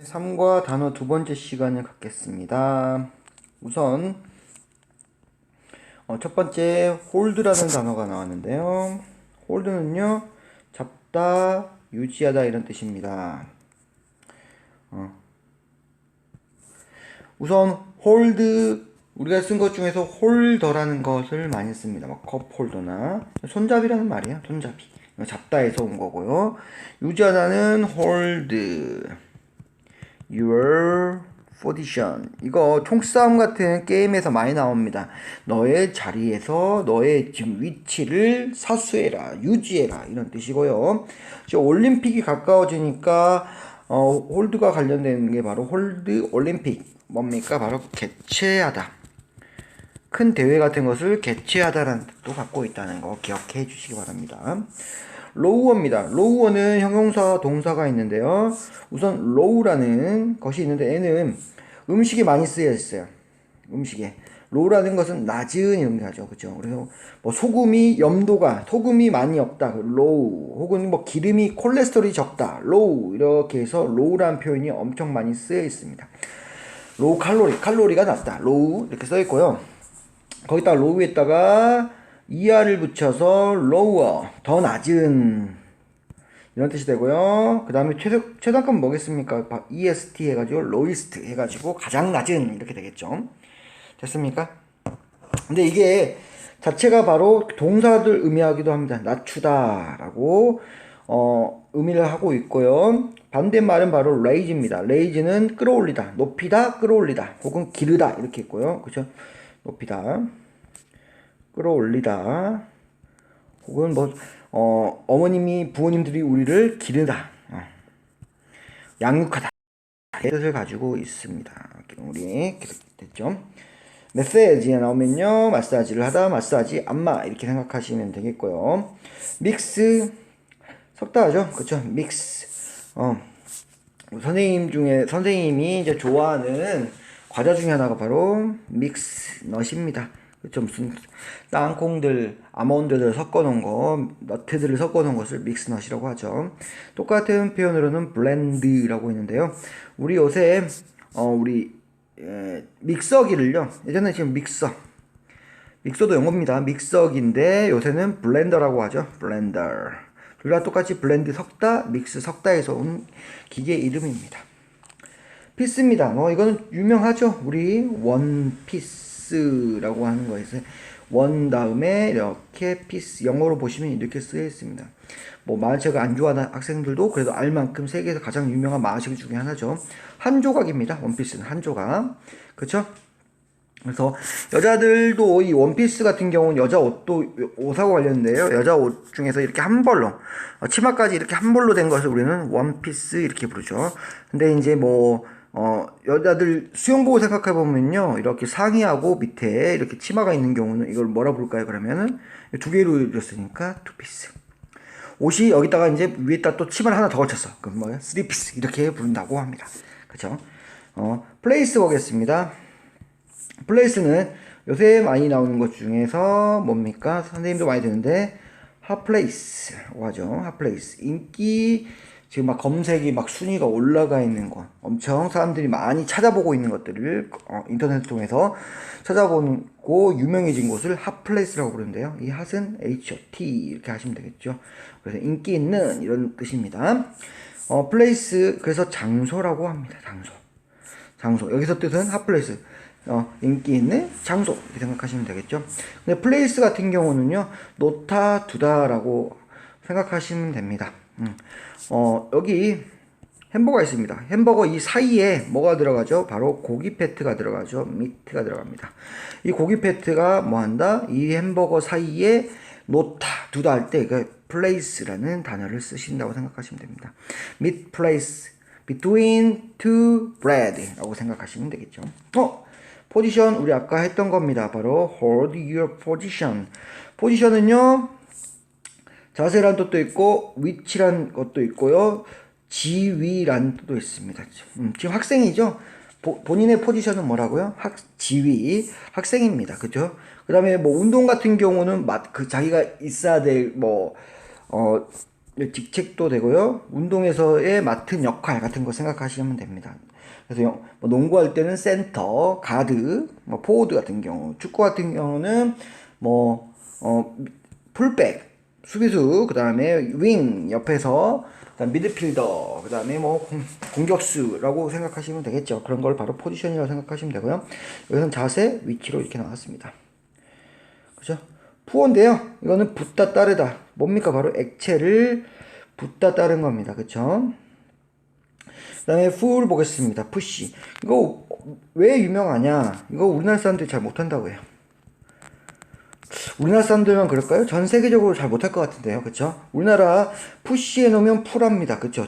3과 단어 두 번째 시간을 갖겠습니다. 우선 첫 번째 홀드라는 단어가 나왔는데요. 홀드는요, 잡다, 유지하다 이런 뜻입니다. 우선 홀드, 우리가 쓴 것 중에서 홀더라는 것을 많이 씁니다. 컵 홀더나 손잡이라는 말이에요. 손잡이. 잡다에서 온 거고요. 유지하다는 hold your position. 이거 총싸움 같은 게임에서 많이 나옵니다. 너의 자리에서 너의 지금 위치를 사수해라, 유지해라 이런 뜻이고요. 지금 올림픽이 가까워지니까 홀드가 관련되는 게 바로 홀드 올림픽. 뭡니까? 바로 개최하다. 큰 대회 같은 것을 개최하다라는 뜻도 갖고 있다는 거 기억해 주시기 바랍니다. 로우어입니다. 로우어는 형용사 동사가 있는데요. 우선 로우라는 것이 있는데 얘는 음식에 많이 쓰여 있어요. 음식에. 로우라는 것은 낮은 이런 게 하죠. 그죠? 그래서 뭐 소금이 많이 없다. 로우. 혹은 뭐 기름이 콜레스테롤이 적다. 로우. 이렇게 해서 로우라는 표현이 엄청 많이 쓰여 있습니다. 로우 칼로리가 낮다. 로우 이렇게 써 있고요. 거기다 로우에다가 ER을 붙여서 lower, 더 낮은 이런 뜻이 되고요. 그 다음에 최단값은 뭐겠습니까? EST 해가지고 lowest 해가지고 가장 낮은 이렇게 되겠죠. 됐습니까? 근데 이게 자체가 바로 동사들 의미하기도 합니다. 낮추다 라고 의미를 하고 있고요. 반대말은 바로 raise입니다. raise는 끌어올리다, 높이다, 끌어올리다 혹은 기르다 이렇게 있고요. 그죠? 높이다, 끌어올리다 혹은 뭐 부모님들이 우리를 기르다, 양육하다 뜻을 가지고 있습니다. 우리 됐죠? 메시지에 나오면요, 마사지를 하다, 마사지, 안마 이렇게 생각하시면 되겠고요. 믹스 섞다 하죠. 그쵸? 믹스. 선생님이 이제 좋아하는 과자 중에 하나가 바로 믹스넛입니다. 그쵸? 무슨 땅콩들, 아몬드들 섞어놓은 거, 너트들을 섞어놓은 것을 믹스넛이라고 하죠. 똑같은 표현으로는 블렌드라고 있는데요. 우리 요새 믹서기를요, 예전에 지금 믹서도 영어입니다. 믹서기인데 요새는 블렌더라고 하죠. 블렌더. 둘 다 똑같이 블렌드 섞다, 믹스 섞다에서 온 기계 이름입니다. 피스입니다. 이거는 유명하죠. 우리 원피스라고 하는 거에서 원 다음에 이렇게 피스, 영어로 보시면 이렇게 쓰여 있습니다. 뭐 만화책을 안 좋아하는 학생들도 그래도 알 만큼 세계에서 가장 유명한 만화책 중에 하나죠. 한 조각입니다. 원피스는 한 조각. 그쵸? 그래서 여자들도 이 원피스 같은 경우는 여자 옷하고 관련된데요. 여자 옷 중에서 이렇게 한 벌로, 치마까지 이렇게 한 벌로 된 것을 우리는 원피스 이렇게 부르죠. 근데 이제 여자들 수영복을 생각해보면요, 이렇게 상의하고 밑에 이렇게 치마가 있는 경우는 이걸 뭐라 부를까요? 그러면은 두 개로 이루어졌으니까 투피스. 옷이 여기다가 이제 위에다 또 치마를 하나 더 걸쳤어. 그럼 뭐야? 쓰리피스 이렇게 부른다고 합니다. 그쵸? 플레이스 보겠습니다. 플레이스는 요새 많이 나오는 것 중에서 뭡니까? 선생님도 많이 듣는데 핫플레이스라고 하죠. 핫플레이스. 인기, 지금 막 검색이 막 순위가 올라가 있는 것, 엄청 사람들이 많이 찾아보고 있는 것들을 인터넷 통해서 찾아보고 유명해진 곳을 핫플레이스라고 부르는데요. 이 핫은 HOT 이렇게 하시면 되겠죠. 그래서 인기 있는 이런 뜻입니다. 플레이스, 그래서 장소라고 합니다. 장소. 여기서 뜻은 핫플레이스. 인기 있는 장소 이렇게 생각하시면 되겠죠. 근데 플레이스 같은 경우는요, 놓다 두다라고 생각하시면 됩니다. 여기 햄버거가 있습니다. 햄버거 이 사이에 뭐가 들어가죠? 바로 고기 패트가 들어가죠. 미트가 들어갑니다. 이 고기 패트가 뭐 한다? 이 햄버거 사이에 놓다 두다 할 때 그 place라는 단어를 쓰신다고 생각하시면 됩니다. meat place between two bread 라고 생각하시면 되겠죠. 포지션 우리 아까 했던 겁니다. 바로 hold your position. 포지션은요, 자세란 뜻도 있고 위치란 것도 있고요, 지위란 뜻도 있습니다. 지금 학생이죠. 본인의 포지션은 뭐라고요? 지위, 학생입니다. 그죠? 그 다음에 뭐 운동 같은 경우는 자기가 있어야 될 직책도 되고요. 운동에서의 맡은 역할 같은 거 생각하시면 됩니다. 그래서 뭐 농구할 때는 센터, 가드, 뭐 포워드 같은 경우, 축구 같은 경우는 뭐 풀백, 수비수, 그 다음에 윙 옆에서, 그다음 미드필더, 그 다음에 뭐 공격수라고 생각하시면 되겠죠. 그런 걸 바로 포지션이라고 생각하시면 되고요. 여기서는 자세, 위치로 이렇게 나왔습니다. 그죠? 푸어인데요. 이거는 붓다 따르다. 뭡니까? 바로 액체를 붓다 따른 겁니다. 그쵸? 그 다음에 full 보겠습니다. 푸시. 이거 왜 유명하냐? 이거 우리나라 사람들이 잘 못한다고 해요. 우리나라 사람들만 그럴까요? 전 세계적으로 잘 못할 것 같은데요. 그쵸? 우리나라 푸시해 놓으면 풀합니다. 그쵸?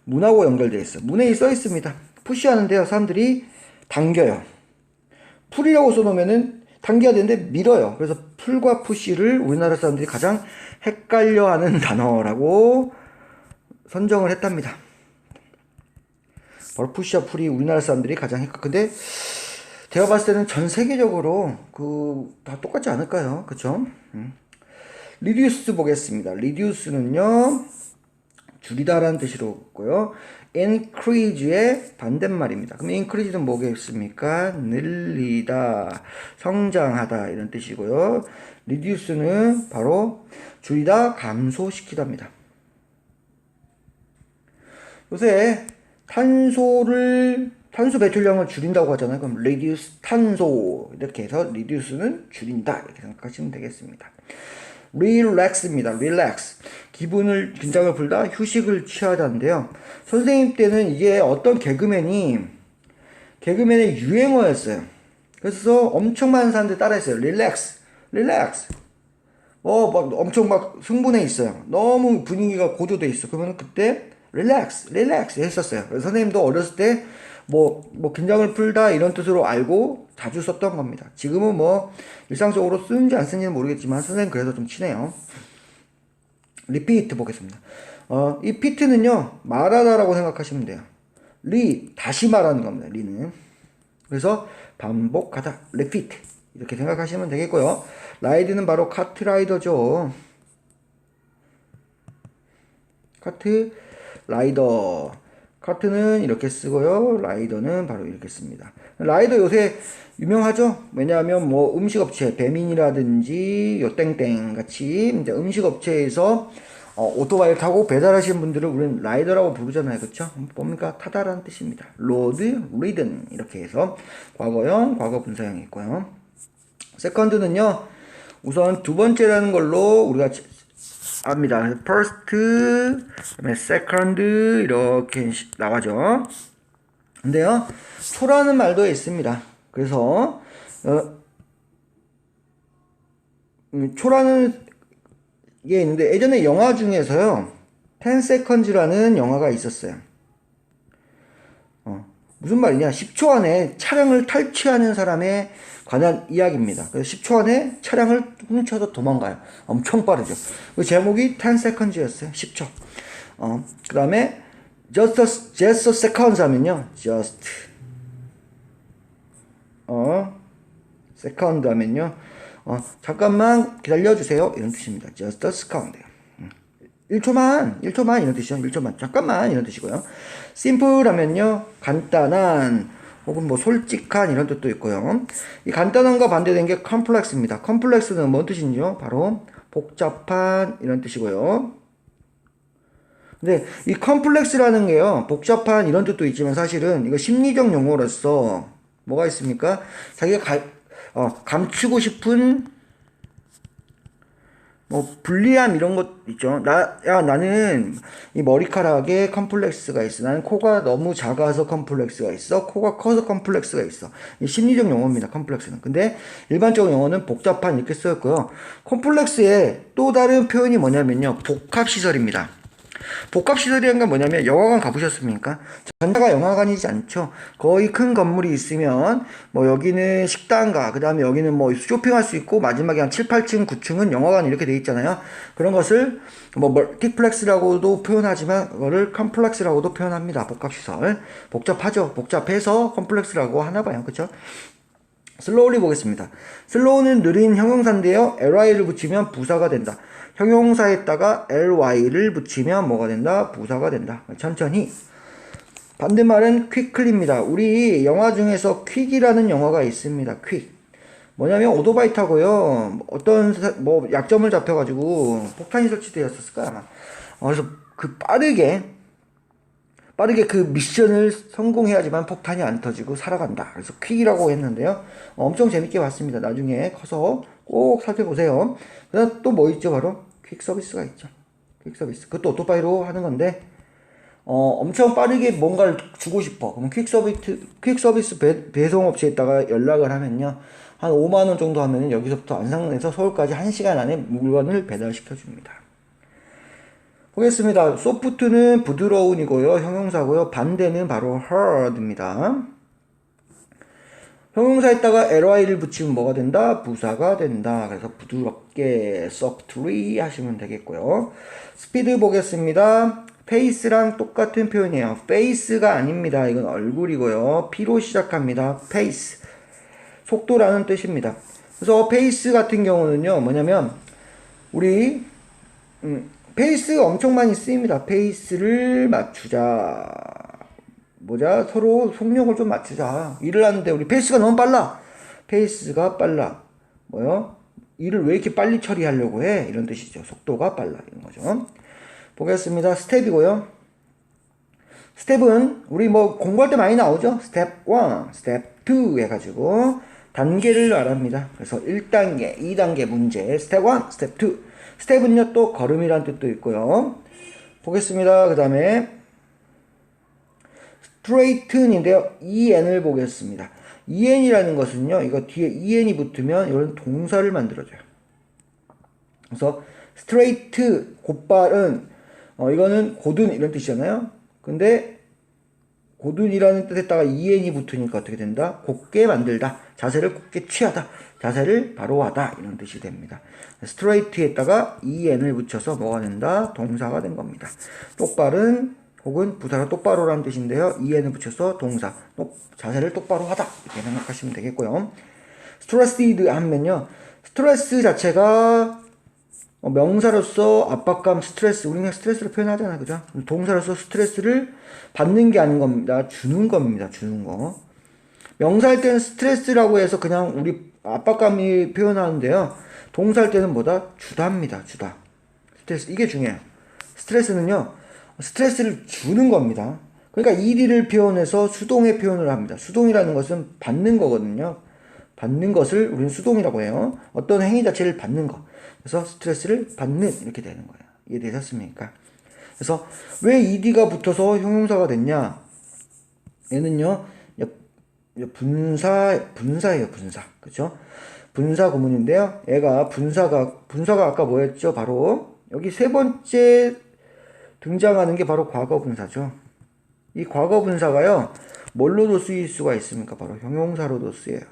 문하고 연결되어 있어요. 문에 써 있습니다. 푸시 하는데요. 사람들이 당겨요. 풀이라고 써놓으면은 당겨야 되는데 밀어요. 그래서 풀과 푸시를 우리나라 사람들이 가장 헷갈려하는 단어라고 선정을 했답니다. 바로 푸시와 풀이 우리나라 사람들이 가장 근데 제가 봤을 때는 전 세계적으로 다 똑같지 않을까요? 그쵸? 리듀스 보겠습니다. 리듀스는요, 줄이다라는 뜻으로 있고요. increase의 반대말입니다. 그럼 increase는 뭐겠습니까? 늘리다, 성장하다 이런 뜻이고요. reduce는 바로 줄이다, 감소시키다입니다. 요새 탄소 배출량을 줄인다고 하잖아요. 그럼 reduce 탄소 이렇게 해서 reduce는 줄인다 이렇게 생각하시면 되겠습니다. relax입니다. relax. 긴장을 풀다, 휴식을 취하다인데요. 선생님 때는 이게 어떤 개그맨의 유행어였어요. 그래서 엄청 많은 사람들이 따라했어요. relax, relax. 막 엄청 막 흥분해 있어요. 너무 분위기가 고조돼 있어. 그러면 그때 relax, relax 했었어요. 그래서 선생님도 어렸을 때 긴장을 풀다 이런 뜻으로 알고 자주 썼던 겁니다. 지금은 뭐 일상적으로 쓰는지 안 쓰는지는 모르겠지만 선생님 그래도 좀 친해요. repeat 보겠습니다. 이 repeat는요, 말하다라고 생각하시면 돼요. 다시 말하는 겁니다. 리는. 그래서 반복하다, repeat 이렇게 생각하시면 되겠고요. 라이드는 바로 카트라이더죠. 카트라이더. 카트는 이렇게 쓰고요. 라이더는 바로 이렇게 씁니다. 라이더 요새 유명하죠? 왜냐하면 뭐 음식업체, 배민이라든지 요땡땡 같이 이제 음식업체에서 오토바이를 타고 배달하시는 분들을 우리는 라이더라고 부르잖아요. 그쵸? 뭡니까? 타다라는 뜻입니다. 로드, 리든 이렇게 해서 과거형, 과거 분사형이 있고요. 세컨드는요, 우선 두 번째라는 걸로 우리가 압니다. first, 그다음에 second 이렇게 나가죠. 근데요, 초라는 말도 있습니다. 그래서 초라는 게 있는데 예전에 영화 중에서요, 10 seconds라는 영화가 있었어요. 무슨 말이냐? 10초 안에 차량을 탈취하는 사람에 관한 이야기입니다. 그래서 10초 안에 차량을 훔쳐서 도망가요. 엄청 빠르죠. 그 제목이 10 seconds였어요. 10초. 그 다음에 just a seconds 하면요. second 하면요. 잠깐만 기다려주세요. 이런 뜻입니다. just a second. 1초만 이런 뜻이죠. 1초만 잠깐만 이런 뜻이고요. simple 하면요, 간단한 혹은 뭐 솔직한 이런 뜻도 있고요. 이 간단한과 반대된 게 complex입니다. complex는 뭔 뜻인지요? 바로 복잡한 이런 뜻이고요. 근데 이 complex라는 게요, 복잡한 이런 뜻도 있지만 사실은 이거 심리적 용어로서 뭐가 있습니까? 자기가 감추고 싶은 불리함 이런 것 있죠. 나는 이 머리카락에 컴플렉스가 있어. 나는 코가 너무 작아서 컴플렉스가 있어. 코가 커서 컴플렉스가 있어. 이 심리적 용어입니다. 컴플렉스는. 근데 일반적 용어는 복잡한 이렇게 쓰였고요. 컴플렉스의 또 다른 표현이 뭐냐면요, 복합시설입니다. 복합시설이라는 건 뭐냐면, 영화관 가보셨습니까? 전체가 영화관이지 않죠. 거의 큰 건물이 있으면 뭐 여기는 식당가, 그 다음에 여기는 뭐 쇼핑할 수 있고, 마지막에 한 7, 8층, 9층은 영화관 이렇게 돼 있잖아요. 그런 것을 뭐 멀티플렉스라고도 표현하지만 그거를 컴플렉스라고도 표현합니다. 복합시설. 복잡하죠. 복잡해서 컴플렉스라고 하나 봐요. 그쵸? slowly 보겠습니다. slow는 느린 형용사인데요. ly를 붙이면 부사가 된다. 형용사에다가 ly를 붙이면 뭐가 된다? 부사가 된다. 천천히. 반대말은 quickly입니다. 우리 영화 중에서 quick이라는 영화가 있습니다. quick. 뭐냐면 오토바이 타고요. 어떤 뭐 약점을 잡혀가지고 폭탄이 설치되었을 거야 아마. 그래서 그 빠르게 그 미션을 성공해야지만 폭탄이 안 터지고 살아간다. 그래서 퀵이라고 했는데요. 엄청 재밌게 봤습니다. 나중에 커서 꼭 살펴보세요. 그다음 또 뭐 있죠? 바로 퀵 서비스가 있죠. 퀵 서비스. 그것도 오토바이로 하는 건데 엄청 빠르게 뭔가를 주고 싶어. 그럼 퀵 서비스 배송 업체에다가 연락을 하면요. 한 5만 원 정도 하면은 여기서부터 안산에서 서울까지 1시간 안에 물건을 배달시켜 줍니다. 보겠습니다. 소프트는 부드러운이고요. 형용사고요. 반대는 바로 hard입니다. 형용사에다가 ly를 붙이면 뭐가 된다? 부사가 된다. 그래서 부드럽게 softly 하시면 되겠고요. 스피드 보겠습니다. pace랑 똑같은 표현이에요. face가 아닙니다. 이건 얼굴이고요. p로 시작합니다. pace. 속도라는 뜻입니다. 그래서 pace 같은 경우는요. 뭐냐면 우리 페이스 엄청 많이 쓰입니다. 페이스를 맞추자. 뭐자? 서로 속력을 좀 맞추자. 일을 하는데 우리 페이스가 너무 빨라. 페이스가 빨라. 뭐요? 일을 왜 이렇게 빨리 처리하려고 해? 이런 뜻이죠. 속도가 빨라. 이런 거죠. 보겠습니다. 스텝이고요. 스텝은 우리 뭐 공부할 때 많이 나오죠. 스텝 1, 스텝 2 해가지고 단계를 말합니다. 그래서 1단계, 2단계 문제. 스텝 1, 스텝 2. 스텝은요 또 걸음이란 뜻도 있고요. 보겠습니다. 그 다음에 straightn인데요. en을 보겠습니다. en이라는 것은요. 이거 뒤에 en이 붙으면 이런 동사를 만들어줘요. 그래서 straight, 곧바른 이거는 고든 이런 뜻이잖아요. 근데 고든이라는 뜻에다가 en이 붙으니까 어떻게 된다? 곧게 만들다. 자세를 곧게 취하다. 자세를 바로 하다. 이런 뜻이 됩니다. straight에다가 en을 붙여서 뭐가 된다? 동사가 된 겁니다. 똑바른 혹은 부사가 똑바로라는 뜻인데요. en을 붙여서 동사. 자세를 똑바로 하다. 이렇게 생각하시면 되겠고요. stressed 하면요. 스트레스 자체가 명사로서 압박감, 스트레스, 우리가 스트레스로 표현하잖아요. 그죠? 동사로서 스트레스를 받는 게 아닌 겁니다. 주는 겁니다. 주는 거. 명사할 때는 스트레스라고 해서 그냥 우리 압박감이 표현하는데요. 동사할 때는 뭐다? 주다입니다. 주다. 스트레스. 이게 중요해요. 스트레스는요. 스트레스를 주는 겁니다. 그러니까 ED를 표현해서 수동의 표현을 합니다. 수동이라는 것은 받는 거거든요. 받는 것을 우리는 수동이라고 해요. 어떤 행위 자체를 받는 거. 그래서 스트레스를 받는 이렇게 되는 거예요. 이해되셨습니까? 그래서 왜 ED가 붙어서 형용사가 됐냐? 얘는요. 분사예요. 분사. 그죠? 분사 구문인데요. 얘가 분사가 아까 뭐였죠? 바로 여기 세 번째 등장하는 게 바로 과거 분사죠. 이 과거 분사가요. 뭘로도 쓰일 수가 있습니까? 바로 형용사로도 쓰여요.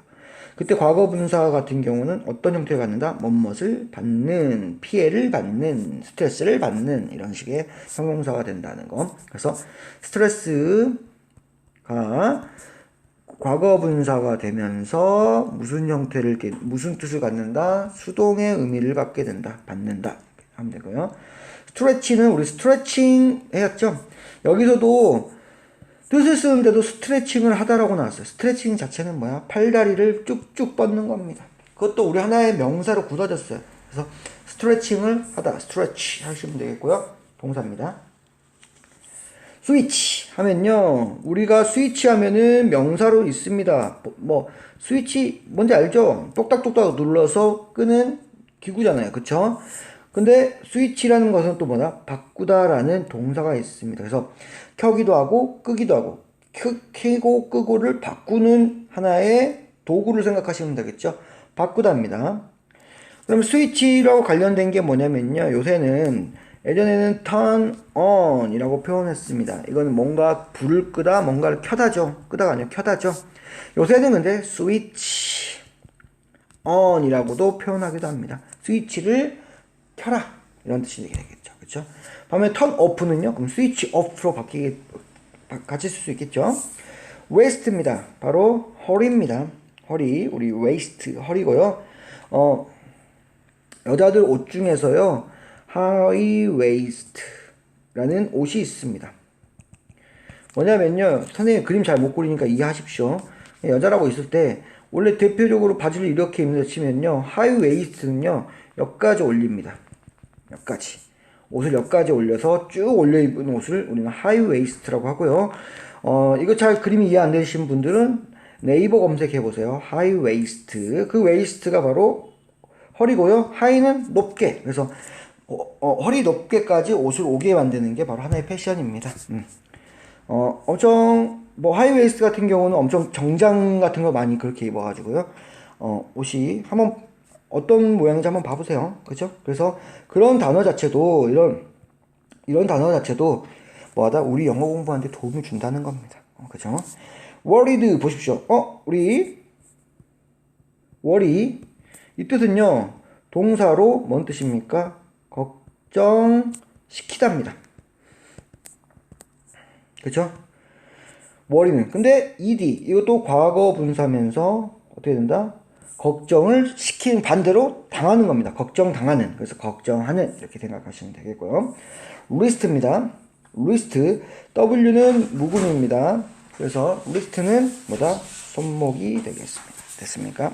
그때 과거 분사 같은 경우는 어떤 형태를 갖는다? 뭐뭇을 받는, 피해를 받는, 스트레스를 받는 이런 식의 형용사가 된다는 거. 그래서 스트레스가 과거 분사가 되면서 무슨 뜻을 갖는다? 수동의 의미를 갖게 된다. 받는다. 하면 되고요. 스트레치는 우리 스트레칭 했죠? 여기서도 뜻을 쓰는데도 스트레칭을 하다라고 나왔어요. 스트레칭 자체는 뭐야? 팔다리를 쭉쭉 뻗는 겁니다. 그것도 우리 하나의 명사로 굳어졌어요. 그래서 스트레칭을 하다, 스트레치 하시면 되겠고요. 동사입니다. 스위치 하면요. 우리가 스위치 하면은 명사로 있습니다. 뭐 스위치 뭔지 알죠? 똑딱똑딱 눌러서 끄는 기구잖아요. 그쵸? 근데 스위치라는 것은 또 뭐다? 바꾸다라는 동사가 있습니다. 그래서 켜기도 하고 끄기도 하고 켜고 끄고를 바꾸는 하나의 도구를 생각하시면 되겠죠. 바꾸다입니다. 그럼 스위치라고 관련된 게 뭐냐면요. 요새는 예전에는 turn on 이라고 표현했습니다. 이거는 뭔가 불을 끄다 뭔가를 켜다죠. 끄다가 아니라 켜다죠. 요새는 근데 스위치 on 이라고도 표현하기도 합니다. 스위치를 켜라 이런 뜻이 되겠죠. 그렇죠? 반면에 turn off는요. 그럼 스위치 off로 같이 쓸 수 있겠죠. waist입니다. 바로 허리입니다. 허리, 우리 waist, 허리고요. 여자들 옷 중에서요, high waist라는 옷이 있습니다. 뭐냐면요, 선생님 그림 잘 못 그리니까 이해하십시오. 여자라고 있을 때 원래 대표적으로 바지를 이렇게 입는다 치면요, 하이 웨이스트는요 여기까지 올립니다. 여기까지 옷을 여기까지 올려서 쭉 올려 입은 옷을 우리는 하이 웨이스트라고 하고요. 이거 잘 그림이 이해 안 되시는 분들은 네이버 검색해 보세요. 하이 웨이스트. 그 웨이스트가 바로 허리고요. 하이는 높게. 그래서 허리 높게까지 옷을 오게 만드는 게 바로 하나의 패션입니다. 엄청 뭐 하이웨이스트 같은 경우는 엄청 정장 같은 거 많이 그렇게 입어가지고요. 옷이 한번 어떤 모양인지 한번 봐보세요. 그죠? 그래서 그런 단어 자체도 이런 단어 자체도 뭐하다 우리 영어 공부하는데 도움을 준다는 겁니다. 그죠? worried 보십시오. 우리 worry 이 뜻은요 동사로 뭔 뜻입니까? 걱정시키답니다. 그쵸? worry는 근데 ed 이것도 과거 분사면서 어떻게 된다? 걱정을 시키는 반대로 당하는 겁니다. 걱정당하는. 그래서 걱정하는 이렇게 생각하시면 되겠고요. 리스트입니다. 리스트 W는 묵음입니다. 그래서 리스트는 뭐다? 손목이 되겠습니다. 됐습니까?